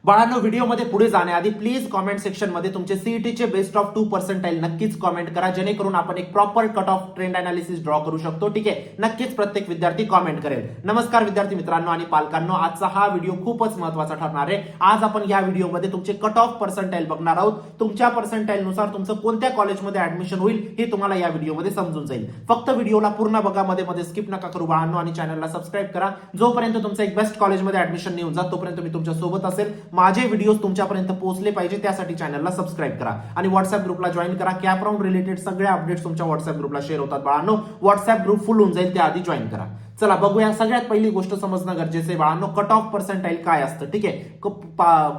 बाळांनो, व्हिडिओमध्ये पुढे जाण्याआधी प्लीज कॉमेंट सेक्शन मध्ये तुमचे सीईटीचे बेस्ट ऑफ 2% नक्कीच कॉमेंट करा, जेणेकरून आपण एक proper cut off trend analysis draw करू शकतो. ठीक आहे, नक्कीच प्रत्येक विद्यार्थी कॉमेंट करेल. नमस्कार विद्यार्थी मित्रांनो आणि पालकांनो, आजचा हा व्हिडिओ खूपच महत्त्वाचा ठरणार आहे. आज आपण या व्हिडिओमध्ये तुमचे कट ऑफ पर्सेंटाईल बघणार आहोत. तुमच्या पर्सेंटाईल नुसार तुमचं कोणत्या कॉलेजमध्ये ऍडमिशन होईल हे तुम्हाला या व्हिडिओमध्ये समजून जाईल. फक्त व्हिडिओला पूर्ण बघा, मध्ये स्किप नका करू बाळांनो, आणि चॅनलला सबस्क्राईब करा. जोपर्यंत तुमचं एक बेस्ट कॉलेजमध्ये ऍडमिशन नाही होऊन जात तोपर्यंत मी तुमच्या सोबत असेल. माझे व्हिडिओ तुमच्यापर्यंत पोहोचले पाहिजे त्यासाठी चॅनलला सबस्क्राईब करा आणि व्हॉट्सअप ग्रुपला जॉईन करा. कॅप राऊंड रिलेटेड सगळे अपडेट्स तुमच्या व्हॉट्सअप ग्रुपला शेअर होतात बाळांनो. व्हॉट्सअप ग्रुप फुल होऊन जाईल त्याआधी जॉईन करा. चला बघूया. सगळ्यात पहिली गोष्ट समजणं गरजेचं आहे बाळांनो, कट ऑफ पर्सेंटाईल काय असतं. ठीक आहे,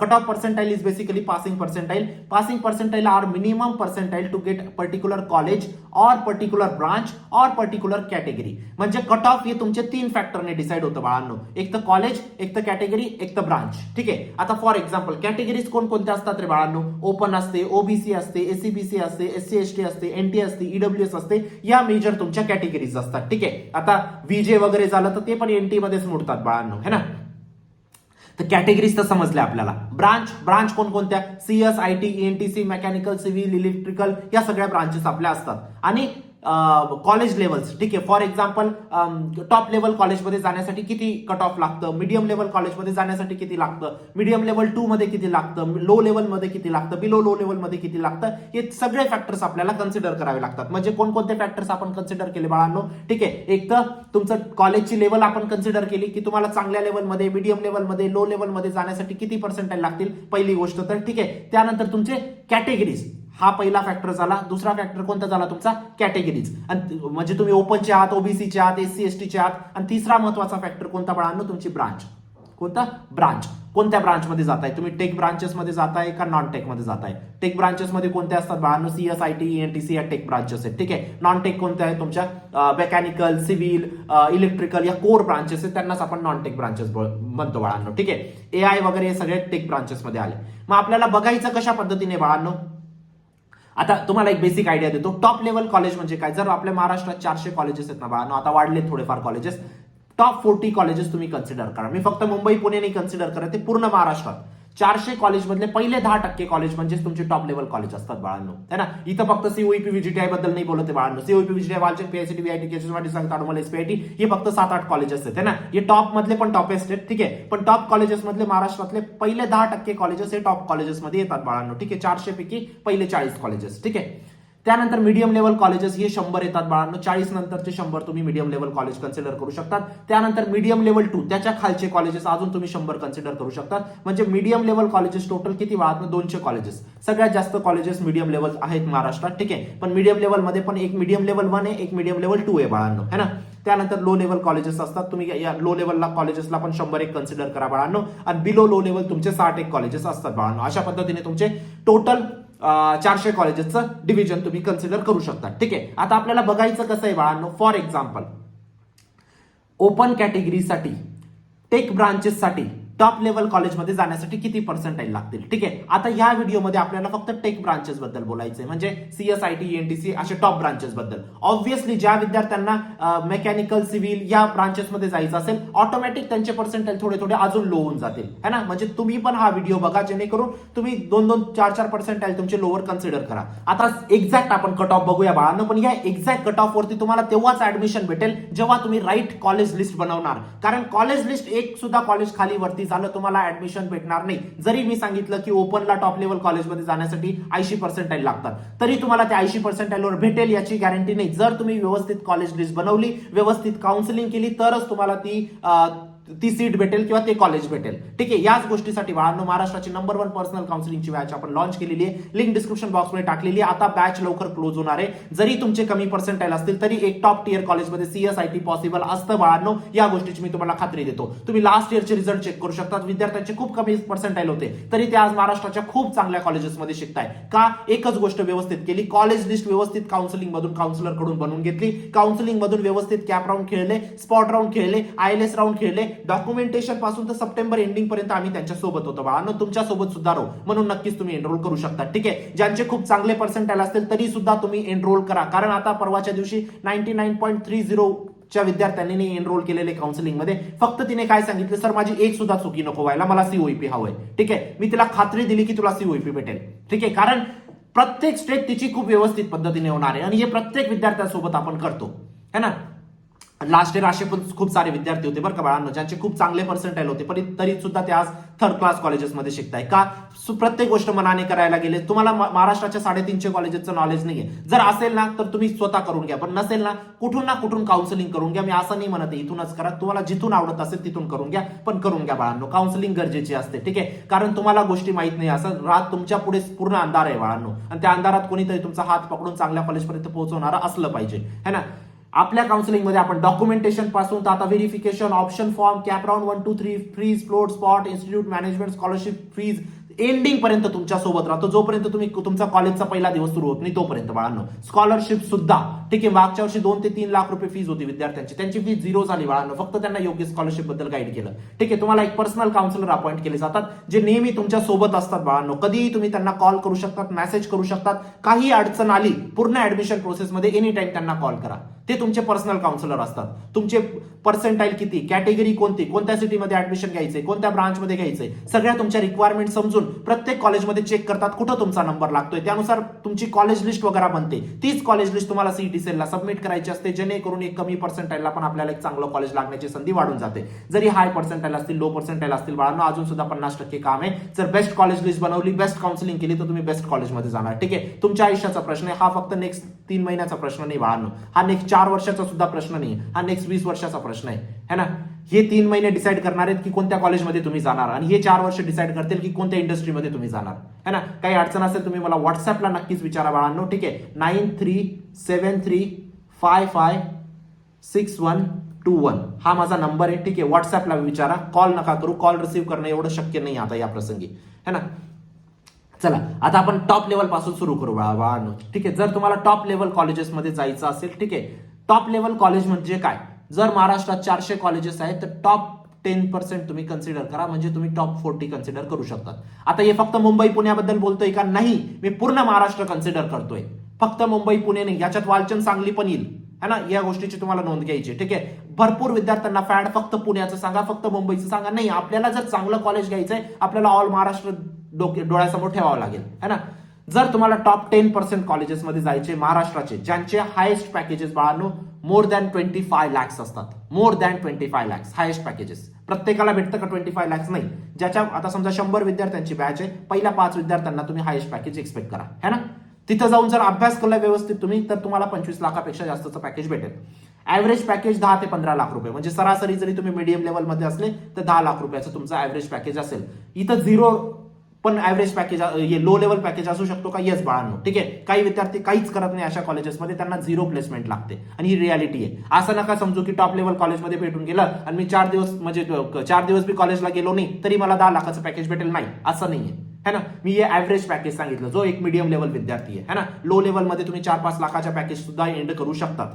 cutoff percentile is basically passing percentile. Passing percentile are minimum percentile to get particular college or particular branch or particular category. म्हणजे कट ऑफ हे तुमचे 3 फॅक्टरने डिसाइड होतं बाळांनो, एक तर कॉलेज, एक तर कॅटेगरी, एक तर ब्रांच. ठीक आहे, आता फॉर एक्झाम्पल कॅटेगरीज कोणकोणत्या असतात रे बाळांनो? ओपन असते, ओबीसी असते, एससीबीसी असते, एससी एसटी असते, एनटी असते, ईडब्ल्यूएस असते. या मेजर तुमच्या कॅटेगरीज असतात. ठीक आहे, आता व्हीजे वगैरे झालं तर ते पण एनटी मध्येच मोडतात बाळांनो, है ना. तर कॅटेगरीज तर समजल्या आपल्याला. ब्रांच कोणकोणत्या? CS, IT, ENTC, mechanical, civil, electrical या सगळ्या ब्रांचेस आपल्या असतात. आणि कॉलेज लेवल्स. ठीक आहे, फॉर एक्झाम्पल टॉप लेवल कॉलेजमध्ये जाण्यासाठी किती कट ऑफ लागतं, मीडियम लेवल कॉलेजमध्ये जाण्यासाठी किती लागतं, मीडियम लेवल 2 मध्ये किती लागतं, लो लेवल मध्ये किती लागतं, बिलो लो लेवल मध्ये किती लागतं, हे सगळे फॅक्टर्स आपल्याला कन्सिडर करावे लागतात. म्हणजे कोणकोणते फॅक्टर्स आपण कन्सिडर केले बाळांनो? ठीक आहे, एक तर तुमचं कॉलेजची लेवल आपण कन्सिडर केली की तुम्हाला चांगल्या लेवलमध्ये, मीडियम लेवलमध्ये, लो लेवलमध्ये जाण्यासाठी किती पर्सेंटाईल लागतील, पहिली गोष्ट. तर ठीक आहे, त्यानंतर तुमचे कॅटेगरीज, हा पहिला फॅक्टर झाला. दुसरा फॅक्टर कोणता झाला तुमचा? कॅटेगरीज. म्हणजे तुम्ही ओपनचे आहात, ओबीसीचे आहात, एससी एसटीचे आहात. आणि तिसरा महत्वाचा फॅक्टर कोणता बाळांनो? तुमची ब्रांच. कोणता? ब्रांच. कोणत्या ब्रांचमध्ये जाताय तुम्ही? टेक ब्रांचेस मध्ये जाताय का नॉन टेक मध्ये जाताय? टेक ब्रांचेस मध्ये कोणत्या असतात बाळांनो? सीएस, आयटी, ईएनटीसी या टेक ब्रांचेस आहेत. ठीक आहे, नॉन टेक कोणत्या आहेत तुमच्या? मेकॅनिकल, सिव्हिल, इलेक्ट्रिकल या कोर ब्रांचेस आहेत, त्यांनाच आपण नॉन टेक ब्रांचेस म्हणतो बाळांनो. ठीक आहे, एआय वगैरे हे सगळे टेक ब्रांचेस मध्ये आले. मग आपल्याला बघायचं कशा पद्धतीने बाळांनो? आता तुम्हाला एक बेसिक आयडिया देतो. टॉप लेवल कॉलेज म्हणजे काय? जर आपल्या महाराष्ट्रात 400 कॉलेजेस आहेत ना बाळांनो, आता वाढले थोडेफार कॉलेजेस, टॉप 40 कॉलेजेस तुम्ही कन्सिडर करा. मी फक्त मुंबई पुणे नाही कन्सिडर करत, ते पूर्ण महाराष्ट्रात 400 कॉलेज मधले पहिले 10% कॉलेज म्हणजे तुमचे टॉप लेवल कॉलेज असतात बाळांनो, है ना. इथं फक्त सीओईपी व्हीजीटीआय बद्दल नाही बोलते बाळांनो. COEP VJTI, Walchand, PICT, BIT, केशववाडी, सांगताडमल, एसपीआयटी हे फक्त 7-8 कॉलेजेस आहेत, है ना. हे टॉप मधले पण टॉपेस्ट आहेत. ठीक आहे, पण टॉप कॉलेजेस मधले महाराष्ट्रातले पहिले 10% कॉलेजेस हे टॉप कॉलेजेस मध्ये येतात बाळांनो. ठीक आहे, 400 पैकी पहिले 40 कॉलेजेस. ठीक आहे, त्यानंतर मीडियम लेवल कॉलेजेस हे 100 येतात बाळांनो. 40 नंतरचे 100 तुम्ही मीडियम लेवल कॉलेज कन्सिडर करू शकतात. त्यानंतर मीडियम लेवल 2 त्याच्या खालचे कॉलेजेस अजून तुम्ही 100 कन्सिडर करू शकतात. म्हणजे मीडियम लेवल कॉलेजेस टोटल किती बाळांनो? 200 कॉलेजेस. सगळ्यात जास्त कॉलेजेस मीडियम लेवल आहेत महाराष्ट्रात. ठीक आहे, पण मीडियम लेवल मध्ये पण एक मीडियम लेवल 1 आहे, एक मीडियम लेवल 2 आहे बाळांनो, है ना. त्यानंतर लो लेवल कॉलेजेस असतात. तुम्ही या लो लेवलला कॉलेजेसला पण 100 एक कन्सिडर करा बाळांनो. आणि बिलो लो लेवल तुमचे 60 एक कॉलेजेस असतात बाळांनो. अशा पद्धतीने तुमचे टोटल 400 कॉलेजेसचं डिव्हिजन तुम्ही कन्सिडर करू शकता. ठीक आहे, आता आपल्याला बघायचं कसं आहे बाळांनो. फॉर एक्झाम्पल ओपन कॅटेगरीसाठी, टेक ब्रांचेससाठी टॉप लेवल कॉलेजमध्ये जाण्यासाठी किती पर्सेंटाईल लागतील. ठीक आहे, आता या व्हिडिओमध्ये आपल्याला फक्त टेक ब्रांचेस बद्दल बोलायचंय, म्हणजे सीएस, आयटी, ईएनटीसी असे टॉप ब्रांचेस बद्दल. ऑब्व्हियसली ज्या विद्यार्थ्यांना मेकॅनिकल, सिव्हिल या ब्रांचेसमध्ये जायचं असेल, ऑटोमॅटिक त्यांचे पर्सेंटाईल थोडे अजून लो होऊन जातील, है ना. म्हणजे तुम्ही पण हा व्हिडिओ बघा, जेणेकरून तुम्ही 2-2, 4-4 पर्सेंटाईल तुमचे लोअर कन्सिडर करा. आता एक्झॅक्ट आपण कट ऑफ बघूया बाळांनो, पण या एक्झॅक्ट कट ऑफ वरती तुम्हाला तेव्हाच ऍडमिशन भेटेल जेव्हा तुम्ही राईट कॉलेज लिस्ट बनवणार. कारण कॉलेज लिस्ट एक सुद्धा कॉलेज खाली वरती झालं तुम्हाला ऍडमिशन भेटणार नाही. जरी मी सांगितलं की ओपनला टॉप लेवल कॉलेजमध्ये जाण्यासाठी 80 पर्सेंटाईल लागतात, तरी तुम्हाला त्या 80 पर्सेंटाईलवर भेटेल याची गॅरंटी नाही. जर तुम्ही व्यवस्थित कॉलेज लिस्ट बनवली, व्यवस्थित काउन्सिलिंग केली, तरच तुम्हाला ती सीट भेटेल किंवा ते कॉलेज भेटेल. ठीक आहे, याच गोष्टीसाठी बाळांनो महाराष्ट्राची नंबर 1 पर्सनल काउन्सिलिंगची बॅच आपण लॉन्च केलेली आहे. लिंक डिस्क्रिप्शन बॉक्समध्ये टाकलेली आहे. आता बॅच लवकर क्लोज होणार आहे. जरी तुमचे कमी पर्सेंटाईल असतील तरी एक टॉप टियर कॉलेजमध्ये सीएस, आयटी पॉसिबल असतं बाळांनो. या गोष्टीची मी तुम्हाला खात्री देतो. तुम्ही लास्ट इयरचे रिझल्ट चेक करू शकता. विद्यार्थ्यांचे खूप कमी पर्सेंटाईल होते, तरी ते आज महाराष्ट्राच्या खूप चांगल्या कॉलेजेसमध्ये शिकताय. का? एकच गोष्ट व्यवस्थित केली, कॉलेज लिस्ट व्यवस्थित काउन्सिलिंग मधून, काउन्सिलर कडून बनवून घेतली. काउन्सिलिंग मधून व्यवस्थित कॅप राऊंड खेळले, स्पॉट राऊंड खेळले, आयएलएस राऊंड खेळले. डॉक्युमेंटेशन पासून तर सप्टेंबर एंडिंग पर्यंत आम्ही त्यांच्या सोबत होतो बाळांनो. तुमच्या सोबत सुद्धा राहू, म्हणून नक्कीच तुम्ही एनरोल करू शकता. ठीक आहे, ज्यांचे खूप चांगले पर्सेंटाईल असतील तरी सुद्धा तुम्ही एनरोल करा. कारण आता परवाच्या दिवशी 99.30 च्या विद्यार्थ्यांनी एनरोल केलेले काउन्सिलिंग मध्ये फक्त तिने काय सांगितलं, सर माझी एक सुद्धा चुकी नको व्हायला, मला सीओईपी हवंय. ठीक आहे, मी तिला खात्री दिली की तुला सीओईपी भेटेल. ठीक आहे, कारण प्रत्येक स्टेप तिची खूप व्यवस्थित पद्धतीने होणार आहे आणि हे प्रत्येक विद्यार्थ्यांसोबत आपण करतो है ना. लास्ट इयर असे पण खूप सारे विद्यार्थी होते बरं का बाळांनो, ज्यांचे खूप चांगले पर्सेंटाईल होते पण तरी सुद्धा ते आज थर्ड क्लास कॉलेजेसमध्ये शिकताय का, प्रत्येक गोष्ट मनाने करायला गेले. तुम्हाला महाराष्ट्राच्या 350 कॉलेजेसचं नॉलेज नाहीये, जर असेल ना तर तुम्ही स्वतः करून घ्या, पण नसेल ना कुठून काउन्सिलिंग करून घ्या. मी असं नाही म्हणत इथूनच करा, तुम्हाला जिथून आवडत असेल तिथून करून घ्या, पण करून घ्या बाळांनो. काउन्सिलिंग गरजेची असते. ठीक आहे, कारण तुम्हाला गोष्टी माहित नाही, असं रात तुमच्या पुढे पूर्ण अंधार आहे बाळांनो, आणि त्या अंधारात कोणीतरी तुमचा हात पकडून चांगल्या कॉलेजपर्यंत पोहोचवणारा असलं पाहिजे है ना. आपल्या काउन्सिलिंग मध्ये आपण डॉक्युमेंटेशन पासून तर आता verification, option form, cap round 1 2 3, freeze, float, spot, institute management, scholarship, fees, ending पर्यंत तुमच्या सोबत राहतो, जोपर्यंत तुम्ही तुमचा कॉलेजचा पहिला दिवस सुरू होत नाही तोपर्यंत बाळांनो. स्कॉलरशिप सुद्धा ठीक आहे, मागच्या वर्षी 2 ते 3 लाख रुपये फीज होती विद्यार्थ्यांची, त्यांची फीज 0 झाली बाळांनो, फक्त त्यांना योग्य स्कॉलरशिप बद्दल गाईड केलं. ठीक आहे, तुम्हाला एक पर्सनल काउन्सिलर अपॉइंट केले जातात जे नेहमी तुमच्या सोबत असतात बाळांनो. कधीही तुम्ही त्यांना कॉल करू शकतात, मेसेज करू शकतात, काही अडचण आली पूर्ण ऍडमिशन प्रोसेसमध्ये एनी टाइम त्यांना कॉल करा. ते तुमचे पर्सनल काउन्सिलर असतात. तुमचे पर्सेंटाईल किती, कॅटेगरी कोणती, कोणत्या सिटीमध्ये ऍडमिशन घ्यायचंय, कोणत्या ब्रांचमध्ये घ्यायचंय, सगळ्या तुमच्या रिक्वायरमेंट समजून प्रत्येक कॉलेजमध्ये चेक करतात कुठं तुमचा नंबर लागतोय, त्यानुसार तुमची कॉलेज लिस्ट वगैरे बनते. तीच कॉलेज लिस्ट तुम्हाला सीईटी सेलला सबमिट करायची असते, जेणेकरून एक कमी पर्सेंटाईलला पण आपल्याला एक चांगलं कॉलेज लागण्याची संधी वाढून जाते. जरी हाय पर्सेंटाईल असतील, लो पर्सेंटाईल असतील बाळांनो, अजून सुद्धा 50% काम आहे. जर बेस्ट कॉलेज लिस्ट बनवली, बेस्ट काउन्सिलिंग केली तर तुम्ही बेस्ट कॉलेजमध्ये जाणार. ठीक आहे, तुमच्या आयुष्याचा प्रश्न आहे हा, फक्त नेक्स्ट 3 महिन्याचा प्रश्न नाही बाळांनो, हा नेक्स्ट 4 वर्षाचा सुद्धा प्रश्न नाही, हा नेक्स्ट 20 वर्षाचा प्रश्न आहे है ना. हे 3 महिने डिसाईड करणार आहेत की कोणत्या कॉलेजमध्ये तुम्ही जाणार, आणि हे 4 वर्ष डिसाईड करतील की कोणत्या इंडस्ट्रीमध्ये तुम्ही जाणार है ना. काही अडचण असेल तुम्ही मला व्हॉट्सअपला नक्कीच विचारा बाळांनो. ठीक आहे, 9373556121 हा माझा नंबर आहे. ठीक आहे, व्हॉट्सअपला विचारा, कॉल नका करू, कॉल रिसीव्ह करणं एवढं शक्य नाही आता या प्रसंगी है ना. चला आता आपण टॉप लेवल पासून सुरू करू बाळांनो. ठीक आहे, जर तुम्हाला टॉप लेवल कॉलेजेसमध्ये जायचं असेल, ठीक आहे, टॉप लेवल कॉलेज म्हणजे काय, जर महाराष्ट्रात 400 कॉलेजेस आहेत तर टॉप 10% तुम्ही कन्सिडर करा, म्हणजे तुम्ही टॉप 40 कन्सिडर करू शकतात. आता हे फक्त मुंबई पुण्याबद्दल बोलतोय का, नाही, मी पूर्ण महाराष्ट्र कन्सिडर करतोय, फक्त मुंबई पुणे नाही, याच्यात वालचंद सांगली पण येईल है ना. या गोष्टीची तुम्हाला नोंद घ्यायची. ठीक आहे, भरपूर विद्यार्थ्यांना फॅड फक्त पुण्याचं सांगा, फक्त मुंबईचं सांगा, नाही, आपल्याला जर चांगलं कॉलेज घ्यायचंय आपल्याला ऑल महाराष्ट्र डोळ्यासमोर ठेवावं लागेल है ना. जर तुम्हाला टॉप 10% कॉलेजेसमध्ये जायचे महाराष्ट्राचे, ज्यांचे हायेस्ट पॅकेजेस बाळांनो मोर दॅन 25 लॅक्स असतात, more than 25 lakhs highest packages, प्रत्येकाला भेटतं का 25 लॅक्स नाही. ज्याच्या आता समजा 100 विद्यार्थ्यांची बॅच आहे, पहिल्या 5 विद्यार्थ्यांना तुम्ही हायेस्ट पॅकेज एक्सपेक्ट करा है ना. तिथं जाऊन जर अभ्यास केला व्यवस्थित तुम्ही तर तुम्हाला 25 लाखापेक्षा जास्तचं पॅकेज भेटेल. ऍव्हरेज पॅकेज 10 ते 15 लाख रुपये, म्हणजे सरासरी जरी तुम्ही मीडियम लेवलमध्ये असले तर 10 लाख रुपयाचं तुमचं ऍव्हरेज पॅकेज असेल. इथं 0 पण average package, low level package असू शकतो का, येस बाळांनो. ठीक आहे, काही विद्यार्थी काहीच करत नाही अशा कॉलेजेसमध्ये, त्यांना 0 प्लेसमेंट लागते, आणि ही रियालिटी आहे. असं नका समजू की टॉप लेवल कॉलेजमध्ये भेटून गेलं आणि मी 4 दिवस म्हणजे 4 दिवस मी कॉलेजला गेलो नाही तरी मला 10 लाखाचं पॅकेज भेटेल, नाही, असं नाहीये है ना. मी हे ऍव्हरेज पॅकेज सांगितलं, जो एक मीडियम लेवल विद्यार्थी आहे ना. लो लेवलमध्ये तुम्ही 4-5 लाखाच्या पॅकेज सुद्धा एंड करू शकतात.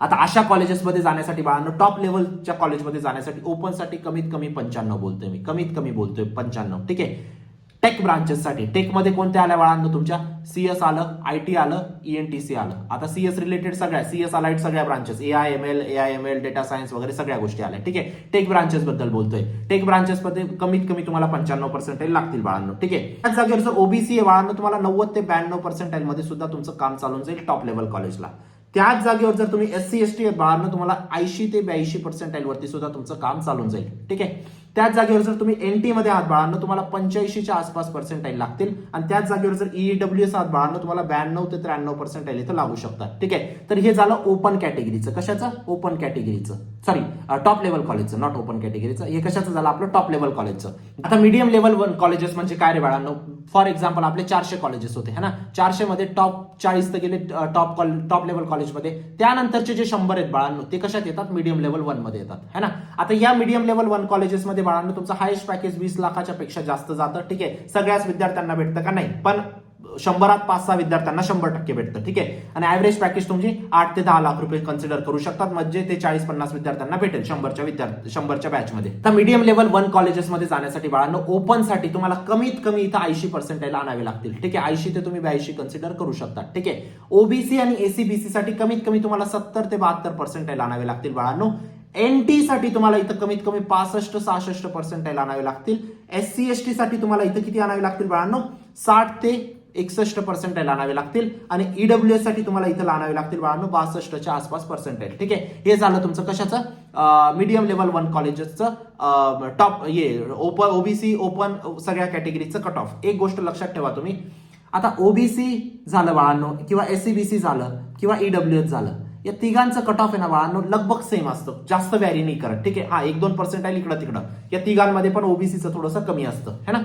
आता अशा कॉलेजेसमध्ये जाण्यासाठी बाळांनो, टॉप लेवलच्या कॉलेजमध्ये जाण्यासाठी ओपनसाठी कमीत कमी 95 बोलतोय मी, कमीत कमी बोलतोय 95. ठीक आहे, टेक ब्रांचेससाठी, टेकमध्ये कोणत्या आल्या बाळांनो, तुमच्या सीएस आलं, आयटी आलं, ईएनटीसी आलं. आता सीएस रिलेटेड सगळ्या, सीएस अलाइड सगळ्या ब्रांचेस, एआयएमएल, डेटा सायन्स वगैरे सगळ्या गोष्टी आल्या. ठीक आहे, टेक ब्रांचेस बद्दल बोलतोय. टेक ब्रांचेसमध्ये कमीत कमी तुम्हाला 95% लागतील बाळांनो. ठीक आहे, त्याच जागेवर जर ओबीसी आहे बाळांनो, तुम्हाला 90 ते 92% मध्ये सुद्धा तुमचं काम चालून जाईल टॉप लेवल कॉलेजला. त्याच जागेवर जर तुम्ही एससी एसटी आहे बाळांनो, तुम्हाला 80 ते 82% वरती सुद्धा तुमचं काम चालून जाईल. ठीक आहे, त्याच जागेवर जर तुम्ही एनटी मध्ये आहात बाळांनो, तुम्हाला 85च्या आसपास पर्सेंटाईल लागतील, आणि त्याच जागेवर जर ईडब्ल्यूएस आहात बाळांनो, तुम्हाला 92 ते 93% इथं लागू शकतात. ठीक आहे, तर हे झालं ओपन कॅटेगरीचं. कशाचं, ओपन कॅटेगरीचं, सॉरी टॉप लेवल कॉलेजचं, नॉट ओपन कॅटेगरीचं. हे कशाचं झालं, आपलं टॉप लेवल कॉलेजचं. आता मीडियम लेवल कॉलेजेस म्हणजे काय रे बाळांनो, फॉर एक्झाम्पल आपले 400 कॉलेजेस होते है ना, 400 मध्ये टॉप 40 तर गेले टॉप लेवल कॉलेजमध्ये. त्यानंतरचे जे 100 आहेत बाळांनो, ते कशात येतात, मीडियम लेवल 1 मध्ये येतात है ना. आता या मीडियम लेवल 1 कॉलेजेसमध्ये बाळांनो तुमचं हायेस्ट पॅकेज 20 लाखाच्या पेक्षा जास्त जातं. ठीक आहे, सगळ्याच विद्यार्थ्यांना भेटतं का, नाही, पण 100त 5-6 विद्यार्थ्यांना 100% भेटतं. ठीक आहे. आणि ऍव्हरेज पॅकेज तुमची 8 ते 10 लाख रुपये कन्सिडर करू शकतात, म्हणजे ते 40-50 विद्यार्थ्यांना भेटेल 100च्या बॅचमध्ये. तर मीडियम लेवल 1 कॉलेजेसमध्ये जाण्यासाठी बाळांनो ओपन साठी तुम्हाला कमीत कमी इथं 80% आणावे लागतील. ठीक आहे. 80 ते तुम्ही 82 कन्सिडर करू शकता. ठीक आहे. ओबीसी आणि एसीबीसी साठी कमीत कमी तुम्हाला 70 ते 72% आणावे लागतील बाळांनो. एनटी साठी तुम्हाला इथं कमीत कमी 65-66% आणावे लागतील. एससी एसटी साठी तुम्हाला इथं किती आणावे लागतील बाळांनो? 60 ते 61% आणावे लागतील. आणि ईडब्ल्यूएस साठी तुम्हाला इथं आणावे लागतील बाळांनो 62च्या आसपास पर्सेंटेज. ठीक आहे. हे झालं तुमचं कशाचं? मीडियम लेवल 1 कॉलेजेसचं टॉप ओपन ओबीसी ओपन सगळ्या कॅटेगरीचं कट ऑफ. एक गोष्ट लक्षात ठेवा तुम्ही, आता ओबीसी झालं बाळांनो किंवा एससीबीसी झालं किंवा ईडब्ल्यूएस झालं, या तिघांचं कट ऑफ आहे ना बाळांनो लगभग सेम असतं, जास्त व्हॅरी नाही करत. ठीक आहे. हा 1-2% इकडं तिकडं, या तिघांमध्ये पण ओबीसीचं थोडंसं कमी असतं है ना.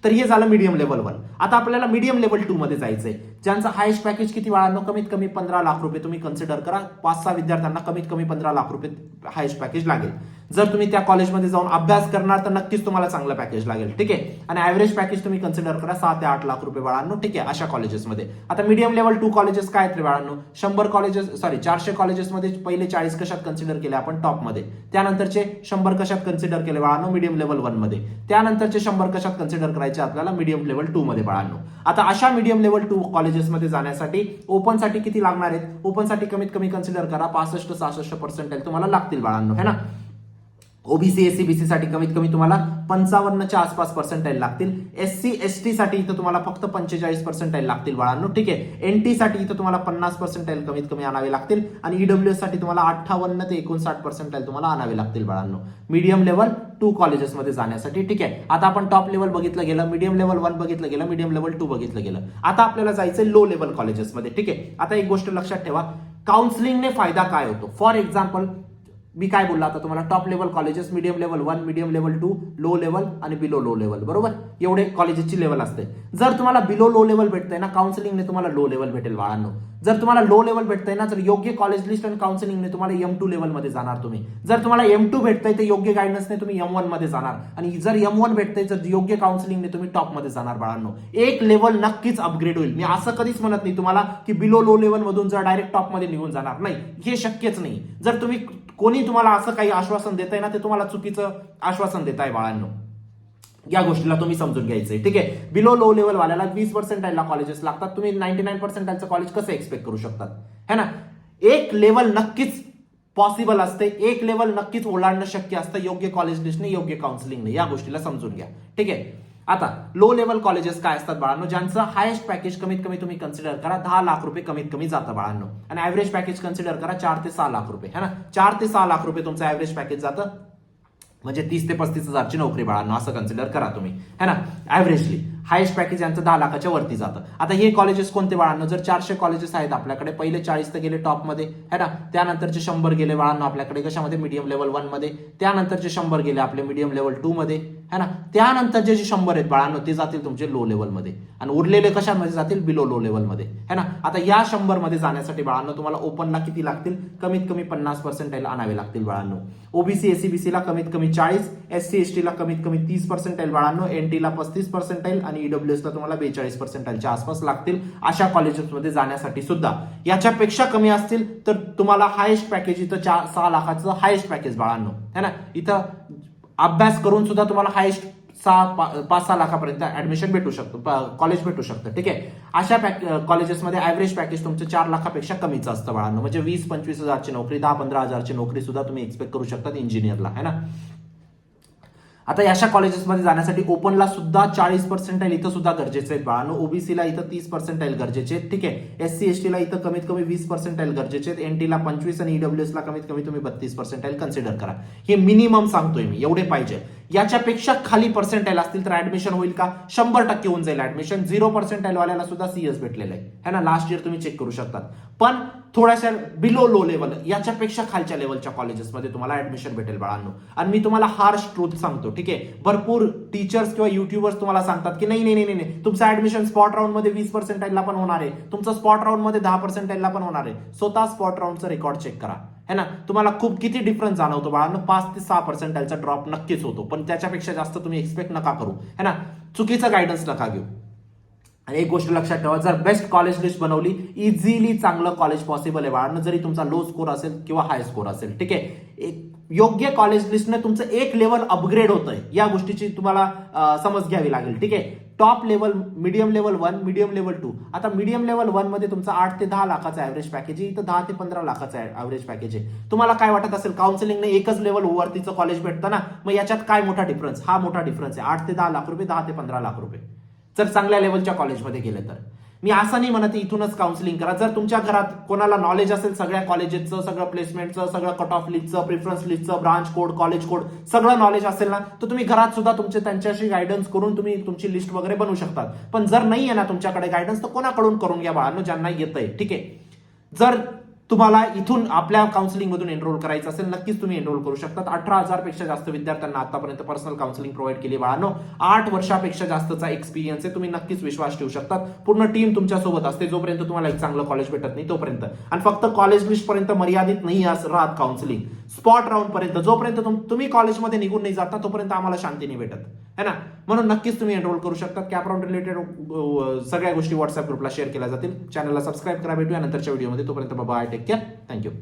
तर हे झालं मीडियम लेवल 1. आता आपल्याला मीडियम लेवल 2 मध्ये जायचंय, ज्यांचं हायेस्ट पॅकेज किती बाळांनो? कमीत कमी 15 लाख रुपये तुम्ही कन्सिडर करा. 5-6 विद्यार्थ्यांना कमीत कमी 15 लाख रुपये हायेस्ट पॅकेज लागेल. जर तुम्ही त्या कॉलेजमध्ये जाऊन अभ्यास करणार तर नक्कीच तुम्हाला चांगलं पॅकेज लागेल. ठीक आहे. आणि ऍव्हरेज पॅकेज तुम्ही कन्सिडर करा 6 ते 8 लाख रुपये बाळांनो. ठीक आहे. अशा कॉलेजेसमध्ये आता मीडियम लेवल 2 कॉलेजेस काय आहेत रे बाळांनो? 400 कॉलेजेसमध्ये पहिले 40 कशात कन्सिडर केले आपण? टॉपमध्ये. त्यानंतरचे 100 कशात कन्सिडर केले बाळांनो? मीडियम लेवल 1 मध्ये. त्यानंतरचे 100 कशात कन्सिडर करायचे आपल्याला? मीडियम लेवल 2 मध्ये बाळांनो. आता अशा मीडियम लेवल 2 कॉलेजेसमध्ये जाण्यासाठी ओपन साठी किती लागणार आहेत? ओपन साठी कमीत कमी कन्सिडर करा 65-66% तुम्हाला लागतील बाळांनो है ना. ओबीसी एसीबीसी साठी कमीत कमी तुम्हाला 55च्या आसपास पर्सेंटाईल लागतील. एससी एसटी साठी इथं तुम्हाला फक्त 45% लागतील बाळांनो. ठीक आहे. एनटी साठी इथं तुम्हाला 50% कमीत कमी आणावे लागतील. आणि ईडब्ल्यूएस साठी तुम्हाला 58 ते 59% तुम्हाला आणावे लागतील बाळांनो मीडियम लेवल 2 कॉलेजेसमध्ये जाण्यासाठी. ठीक आहे. आता आपण टॉप लेवल बघितलं गेलं, मीडियम लेवल 1 बघितलं गेलं, मीडियम लेवल 2 बघितलं गेलं. आता आपल्याला जायचं लो लेवल कॉलेजेसमध्ये. ठीक आहे. आता एक गोष्ट लक्षात ठेवा, काउन्सिलिंगने फायदा काय होतो? फॉर एक्झाम्पल मी काय बोलला आता तुम्हाला, top level colleges medium level 1, medium level 2, low level आणि बिलो लो लेवल, बरोबर? एवढे कॉलेजेसची लेवल असते. जर तुम्हाला बिलो लो लेवल भेटतंय ना, काउन्सिलिंगने तुम्हाला लो लेवल भेटेल बाळांनो. जर तुम्हाला लो लेवल भेटतंय ना, तर योग्य कॉलेज लिस्ट आणि काउन्सिलिंगने तुम्हाला M2 लेवल मध्ये जाणार तुम्ही. जर तुम्हाला M2 भेटतंय तर योग्य गायडन्सने तुम्ही M1 मध्ये जाणार. आणि जर M1 भेटतंय तर योग्य काउन्सिलिंगने तुम्ही टॉप मध्ये जाणार बाळांनो. एक लेवल नक्कीच अपग्रेड होईल. मी असं कधीच म्हणत नाही तुम्हाला की बिलो लो लेवल मधून जर डायरेक्ट टॉप मध्ये निघून जाणार, नाही, हे शक्यच नाही. जर तुम्ही कोणी तुम्हाला असं काही आश्वासन देत आहे ना, ते तुम्हाला चुकीचं आश्वासन देत आहे बाळांनो. या गोष्टीला तुम्ही समजून घ्यायचंय. ठीक आहे. बिलो लो लेवल वाल्याला 20% कॉलेजेस लागतात. तुम्ही 99% कॉलेज कसं एक्सपेक्ट करू शकतात है ना. एक लेवल नक्कीच पॉसिबल असते, एक लेवल नक्कीच ओलांडणं शक्य असतं योग्य कॉलेज लिस्टने, योग्य काउन्सिलिंगने. या गोष्टीला समजून घ्या. ठीक आहे. आता लो लेवल कॉलेजेस काय असतात बाळांनो? ज्यांचं हायेस्ट पॅकेज कमीत कमी तुम्ही कन्सिडर करा 10 लाख रुपये कमीत कमी जातं बाळांनो. आणि ऍव्हरेज पॅकेज कन्सिडर करा 4 ते 6 लाख रुपये है ना. 4 ते 6 लाख रुपये तुमचं ऍव्हरेज पॅकेज जातं, म्हणजे 30 ते 35 हजारची नोकरी बाळांनो, असं कन्सिडर करा तुम्ही है ना. ऍव्हरेजली हायेस्ट पॅकेज यांचं 10 लाखाच्या वरती जातं. आता हे कॉलेजेस कोणते बाळांनो? जर 400 कॉलेजेस आहेत आपल्याकडे, पहिले 40 तर गेले टॉपमध्ये है ना. त्यानंतरचे 100 गेले बाळांनो आपल्याकडे कशामध्ये? मीडियम लेवल 1 मध्ये. त्यानंतरचे 100 गेले आपले मीडियम लेवल 2 मध्ये है ना. त्यानंतरचे जे 100 आहेत बाळांनो ते जातील तुमचे लो लेवल मध्ये, आणि उरलेले कशामध्ये जातील? बिलो लो लेवल मध्ये है ना. आता या 100 मध्ये जाण्यासाठी बाळांनो तुम्हाला ओपनला किती लागतील? कमीत कमी 50% आणावे लागतील बाळांनो. ओबीसी एसीबीसी ला कमीत कमी 40, एससी एसटी ला कमीत कमी 30% बाळांनो, एनटी ला 35% आणि ईडब्ल्यूएस ला तुम्हाला 42%च्या आसपास लागतील. अशा कॉलेजेसमध्ये जाण्यासाठी सुद्धा याच्यापेक्षा कमी असतील तर तुम्हाला हायेस्ट पॅकेज इथं 6 लाखाचं हायेस्ट पॅकेज बाळांनो है ना. इथं अभ्यास करून सुद्धा तुम्हाला हायेस्ट 5-6 लाखापर्यंत ऍडमिशन भेटू शकतो, कॉलेज भेटू शकतं. ठीक आहे. अशा कॉलेजेसमध्ये ऍव्हरेज पॅकेज तुमचं 4 लाखापेक्षा कमीच असतं बाळांनो, म्हणजे 20-25 हजारची नोकरी, 10-15 हजारची नोकरी सुद्धा तुम्ही एक्सपेक्ट करू शकतात इंजिनियरला है ना. आता अशा कॉलेजेसमध्ये जाण्यासाठी ओपनला सुद्धा 40% इथं सुद्धा गरजेचे आहेत बाळांनो. ओबीसीला इथं 30% गरजेचे आहेत. ठीक आहे. एससी एसटीला इथं कमीत कमी 20% गरजेचे आहेत. एनटीला 25 आणि ईडब्ल्यूएस ला कमीत कमी तुम्ही 32% कन्सिडर करा. हे मिनिमम सांगतोय मी, एवढे पाहिजे. याच्यापेक्षा खाली पर्सेंटाईल असतील तर ऍडमिशन होईल का? 100% होऊन जाईल ऍडमिशन. 0% वाल्याला सुद्धा सीएस भेटलेलं आहे ना. लास्ट इयर तुम्ही चेक करू शकतात. पण थोड्याशा बिलो लो लेवल, याच्यापेक्षा खालच्या लेवलच्या कॉलेजेसमध्ये तुम्हाला ऍडमिशन भेटेल बाळांनो. आणि मी तुम्हाला हार्श ट्रूथ सांगतो. ठीक आहे. भरपूर टीचर्स किंवा युट्यूबर्स तुम्हाला सांगतात की नाही नाही नाही नाही, तुमचं ऍडमिशन स्पॉट राऊंड मध्ये 20% ला पण होणार आहे, तुमचं स्पॉट राऊंड मध्ये 10% ला पण होणार आहे. स्वतः स्पॉट राऊंडचं रेकॉर्ड चेक करा है ना. तुम्हाला खूप किती डिफरन्स जाणवतो बाळांनो? 5 ते 6% ड्रॉप नक्कीच होतो, पण त्याच्यापेक्षा जास्त तुम्ही एक्सपेक्ट नका करू है ना. चुकीचं गायडन्स नका घेऊ. आणि एक गोष्ट लक्षात ठेवा, जर बेस्ट कॉलेज लिस्ट बनवली, इझिली चांगलं कॉलेज पॉसिबल आहे बाळांनो, जरी तुमचा लो स्कोर असेल किंवा हाय स्कोर असेल. ठीक आहे, एक योग्य कॉलेज लिस्टने तुमचं एक लेवल अपग्रेड होतंय, या गोष्टीची तुम्हाला समज घ्यावी लागेल. ठीक आहे, top level, medium level 1, medium level 2. आता मीडियम लेवल 1 मध्ये तुमचं 8 ते 10 लाखाचं ऍव्हरेज पॅकेज आहे, इथं 10 ते 15 लाखाचं ऍव्हरेज पॅकेज आहे. तुम्हाला काय वाटत असेल, काउन्सिलिंगने एकच लेवल वरतीचं कॉलेज भेटतं ना, मग याच्यात काय मोठा डिफरन्स? हा मोठा डिफरन्स आहे. 8 ते 10 लाख रुपये, 10 ते 15 लाख रुपये जर चांगल्या लेवलच्या कॉलेजमध्ये गेले तर. मी असं नाही म्हणत इथूनच काउन्सिलिंग करा. जर तुमच्या घरात कोणाला नॉलेज असेल सगळ्या कॉलेजेसचं, सगळं प्लेसमेंटचं, सगळं कट ऑफ लिस्टचं, प्रिफरन्स लिस्टचं, ब्रांच कोड, कॉलेज कोड, सगळं नॉलेज असेल ना, तर तुम्ही घरात सुद्धा त्यांच्याशी गायडन्स करून तुम्ही तुमची लिस्ट वगैरे बनवू शकतात. पण जर नाही आहे ना तुमच्याकडे गायडन्स, तर कोणाकडून करून घ्या बाळांनो, ज्यांना येतंय. ठीक आहे, जर तुम्हाला इथून आपल्या काउन्सिलिंग मधून एनरोल करायचं असेल, नक्कीच तुम्ही एनरोल करू शकतात. 18,000 पेक्षा जास्त विद्यार्थ्यांना आतापर्यंत पर्सनल काउन्सिलिंग प्रोव्हाइड केली बाळांनो. 8 वर्षापेक्षा जास्तचा एक्सपिरियन्स आहे, तुम्ही नक्कीच विश्वास ठेवू शकतात. पूर्ण टीम तुमच्यासोबत असते जोपर्यंत तुम्हाला एक चांगलं कॉलेज भेटत नाही तोपर्यंत. आणि फक्त कॉलेज लिस्ट पर्यंत मर्यादित नाही राहत काउन्सिलिंग, स्पॉट राऊंड पर्यंत. जोपर्यंत तुम्ही कॉलेजमध्ये निघून नाही जाता तोपर्यंत आम्हाला शांती नाही भेटत, है ना. म्हणून नक्कीच तुम्ही एनरोल करू शकतात. कॅप राऊंड रिलेटेड सगळ्या गोष्टी व्हॉट्सअप ग्रुपला शेअर केल्या जातील. चॅनलला सबस्क्राईब करा. भेटूया नंतरच्या व्हिडिओमध्ये. तोपर्यंत बाय, टेक केअर, थँक्यू.